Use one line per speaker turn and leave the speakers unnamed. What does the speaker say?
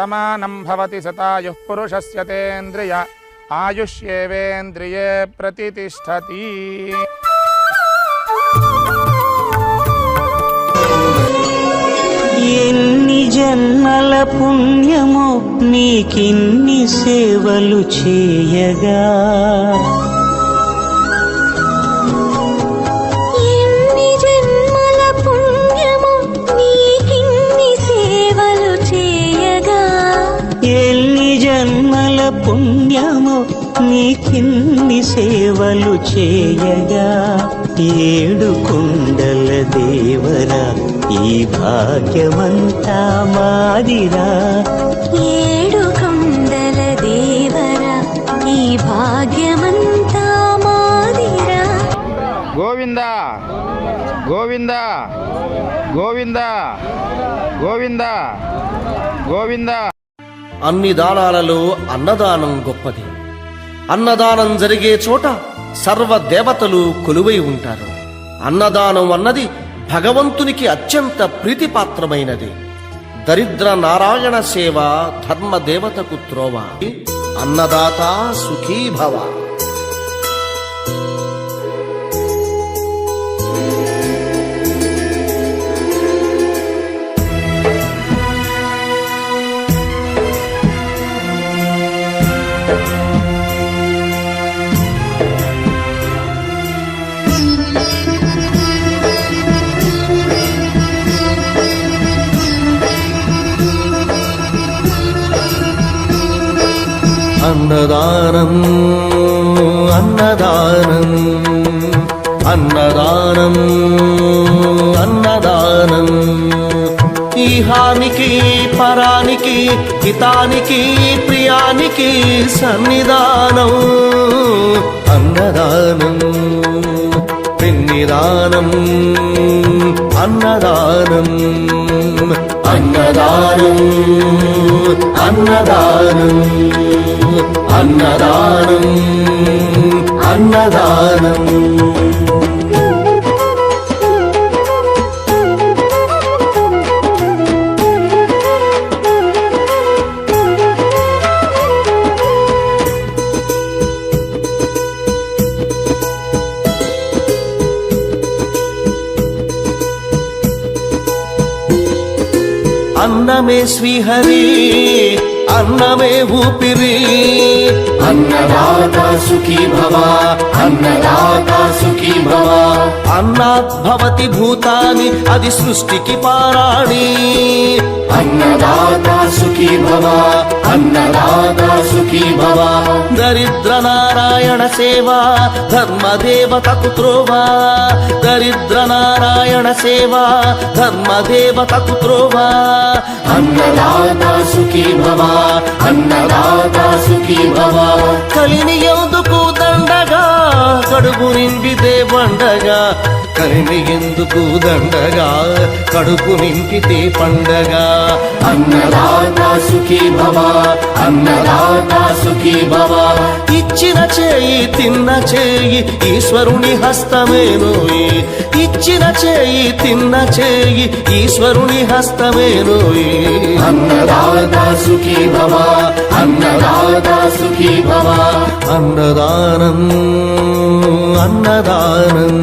శతమానం భవతి శతాయుః పురుషస్య తేంద్రియ ఆయుష్యేవేంద్రియే ప్రతితిష్ఠతి.
ఎన్ని జన్మల పుణ్యమో నీకిన్ని సేవలు చేయగా,
ఎన్ని జన్మల పుణ్యమో నీకిన్ని సేవలు చేయగా,
ఎన్ని జన్మల పుణ్యమో నీకిన్ని సేవలు చేయగా, ఏడు కొండల దేవరా ఈ భాగ్యమంతా మాదిరా,
ఏడు కొండల దేవరా ఈ భాగ్యమంతా మాదిరా.
గోవింద గోవింద గోవింద గోవింద గోవింద.
అన్ని దానాలలో అన్నదానం గొప్పది. అన్నదానం జరిగే చోట సర్వదేవతలు కొలువై ఉంటారు. అన్నదానం అన్నది భగవంతునికి అత్యంత ప్రీతిపాత్రమైనది. దరిద్ర నారాయణ సేవ ధర్మదేవతకు త్రోవ. అన్నదాత సుఖీభవ. అన్నదానం అన్నదానం అన్నదానం అన్నదానం. ఈహానికి పరానికి హితానికి ప్రియానికి సన్నిధానం. అన్నదానం పిన్నిదానం అన్నదానం అన్నదానం అన్నదానం అన్నదానం అన్నదానం. అన్నమే శ్రీహరి అన్నమే ఊపిరి. అన్నదాత సుఖీ భవ అన్నదాత సుఖీ భవ. అన్నాత్ భవతి భూతాని అది సృష్టికి పారాణి. అన్నదాత సుఖీ భవ అన్నదాత సుఖీ భవ. దరిద్ర నారాయణ సేవ ధర్మదేవతకు త్రోవ. దరిద్ర నారాయణ సేవ ధర్మదేవతకు త్రోవ. అన్నదాత సుఖీ భవ అన్నదాత సుఖీ భవ. కలిని ఎందుకు దండగా కడుపు నింపితే పండగా. కలిని ఎందుకు దండగా కడుపు నింపితే పండగ. అన్నదాత సుఖీ భవ అన్నదాత సుఖీ భవ. ఇచ్చిన చేయి తిన్న చేయి ఈశ్వరుని హస్తమేనోయి. ఇచ్చిన చేయి తిన్న చేయి ఈశ్వరుని హస్తమేనోయి. అన్నదాత సుఖీ భవ అన్నదాత సుఖీ భవ. అన్నదానం అన్నదానం